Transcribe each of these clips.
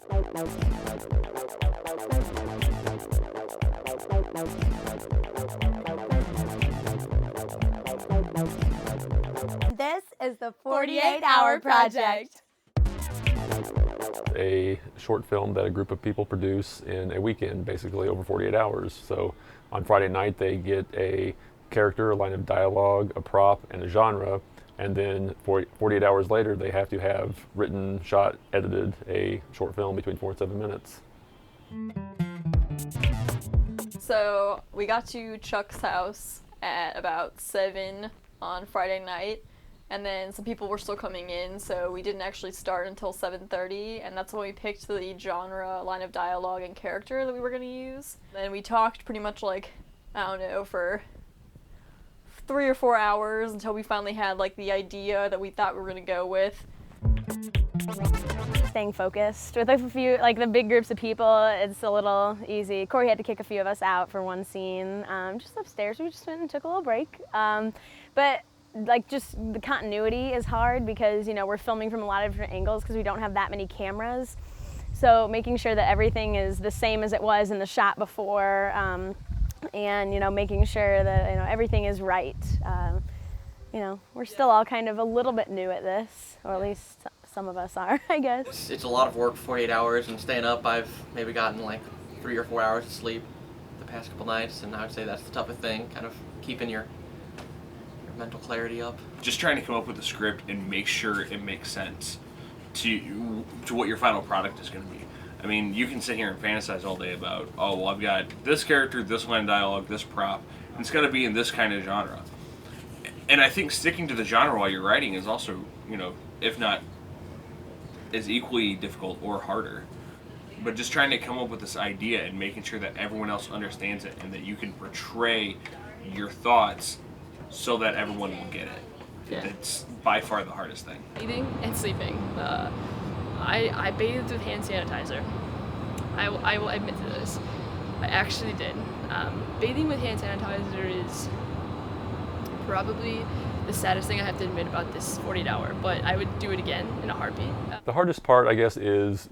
This is the 48-Hour Project. A short film that a group of people produce in a weekend, basically over 48 hours. So on Friday night they get a character, a line of dialogue, a prop, and a genre, and then 48 hours later they have to have written, shot, edited a short film between 4 and 7 minutes. So we got to Chuck's house at about 7 on Friday night, and then some people were still coming in, so we didn't actually start until 7:30, and that's when we picked the genre, line of dialogue, and character that we were going to use. Then we talked pretty much like, I don't know, for 3 or 4 hours until we finally had like the idea that we thought we were going to go with. Staying focused. With a few, like the big groups of people, it's a little easy. Corey had to kick a few of us out for one scene. Just upstairs, we just went and took a little break. But like just the continuity is hard because, you know, we're filming from a lot of different angles because we don't have that many cameras. So making sure that everything is the same as it was in the shot before, and, you know, making sure that, you know, everything is right. You know, we're still all kind of a little bit new at this, or at least some of us are, I guess. It's a lot of work, 48 hours, and staying up, I've maybe gotten like 3 or 4 hours of sleep the past couple nights, and I would say that's the toughest thing, kind of keeping your mental clarity up. Just trying to come up with a script and make sure it makes sense to what your final product is going to be. I mean, you can sit here and fantasize all day about, oh, well, I've got this character, this line of dialogue, this prop, and it's got to be in this kind of genre. And I think sticking to the genre while you're writing is also, you know, if not as equally difficult or harder. But just trying to come up with this idea and making sure that everyone else understands it and that you can portray your thoughts so that everyone will get it. Yeah. It's by far the hardest thing. Eating and sleeping. I bathed with hand sanitizer. I will admit to this. I actually did. Bathing with hand sanitizer is probably the saddest thing I have to admit about this 48-hour, but I would do it again in a heartbeat. The hardest part, I guess, is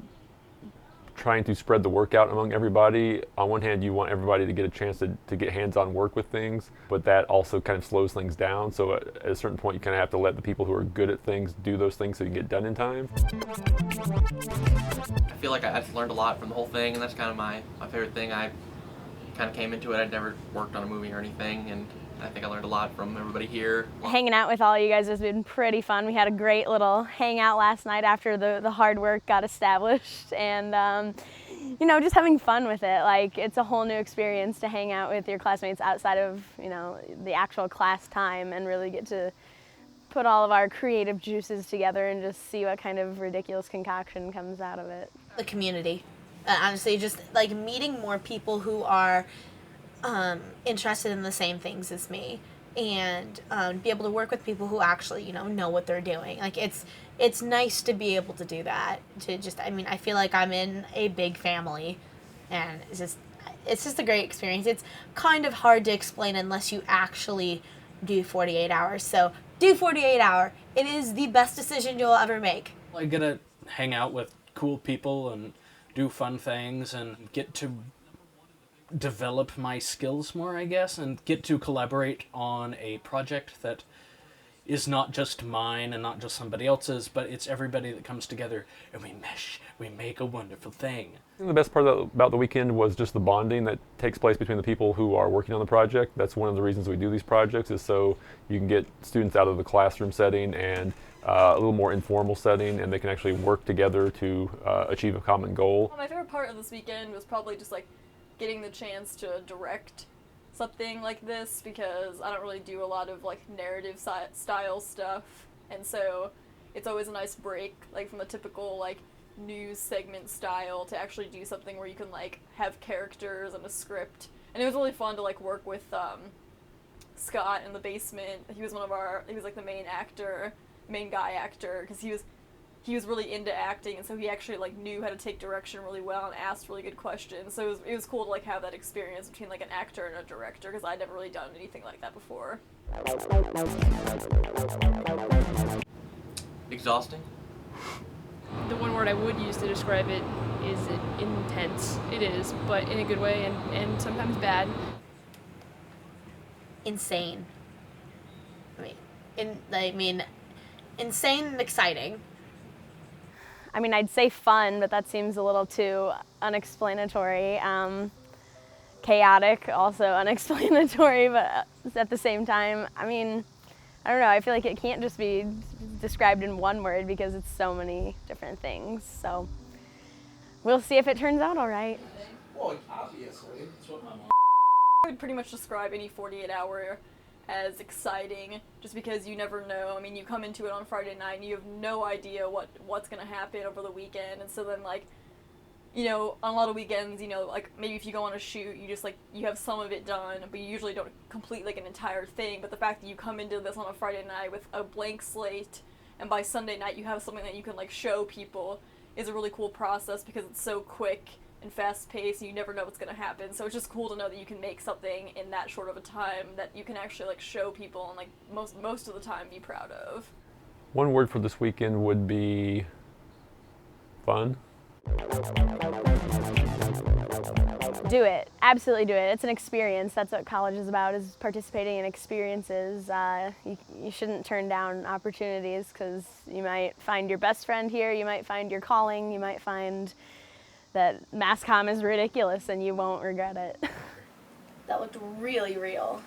trying to spread the work out among everybody. On one hand, you want everybody to get a chance to get hands-on work with things, but that also kind of slows things down. So at a certain point, you kind of have to let the people who are good at things do those things so you can get done in time. I feel like I've learned a lot from the whole thing, and that's kind of my favorite thing. I kind of came into it. I'd never worked on a movie or anything, and I think I learned a lot from everybody here. Hanging out with all you guys has been pretty fun. We had a great little hangout last night after the hard work got established, and you know, just having fun with it. Like, it's a whole new experience to hang out with your classmates outside of, you know, the actual class time and really get to put all of our creative juices together and just see what kind of ridiculous concoction comes out of it. The community. Honestly, just like meeting more people who are interested in the same things as me, and be able to work with people who actually, you know what they're doing. Like, it's nice to be able to do that. To just, I mean, I feel like I'm in a big family, and it's just a great experience. It's kind of hard to explain unless you actually do 48 hours. So do 48 hour. It is the best decision you'll ever make. I get to hang out with cool people and do fun things and get to develop my skills more, I guess, and get to collaborate on a project that is not just mine and not just somebody else's, but it's everybody that comes together and we mesh, we make a wonderful thing. I think the best part about the weekend was just the bonding that takes place between the people who are working on the project. That's one of the reasons we do these projects, is so you can get students out of the classroom setting and a little more informal setting, and they can actually work together to achieve a common goal. My favorite part of this weekend was probably just like getting the chance to direct something like this, because I don't really do a lot of like narrative style stuff, and so it's always a nice break, like from the typical like news segment style, to actually do something where you can like have characters and a script. And it was really fun to like work with Scott in the basement. He was like the main guy actor, because he was really into acting, and so he actually like knew how to take direction really well and asked really good questions. So it was cool to like have that experience between like an actor and a director, because I'd never really done anything like that before. Exhausting. The one word I would use to describe it is intense. It is, but in a good way and sometimes bad. Insane. I mean, insane and exciting. I mean, I'd say fun, but that seems a little too unexplanatory. Chaotic, also unexplanatory, but at the same time, I mean, I don't know, I feel like it can't just be described in one word because it's so many different things. So we'll see if it turns out all right. Well, obviously, that's what my mom. I would pretty much describe any 48-hour as exciting, just because you never know. I mean, you come into it on Friday night and you have no idea what's gonna happen over the weekend, and so then, like, you know, on a lot of weekends, you know, like, maybe if you go on a shoot, you just, like, you have some of it done, but you usually don't complete, like, an entire thing. But the fact that you come into this on a Friday night with a blank slate, and by Sunday night you have something that you can, like, show people, is a really cool process because it's so quick and fast-paced, and you never know what's going to happen. So it's just cool to know that you can make something in that short of a time that you can actually, like, show people and, like, most of the time be proud of. One word for this weekend would be fun. Do it. Absolutely do it. It's an experience. That's what college is about, is participating in experiences. You shouldn't turn down opportunities because you might find your best friend here, you might find your calling, you might find that mass comm is ridiculous and you won't regret it. That looked really real.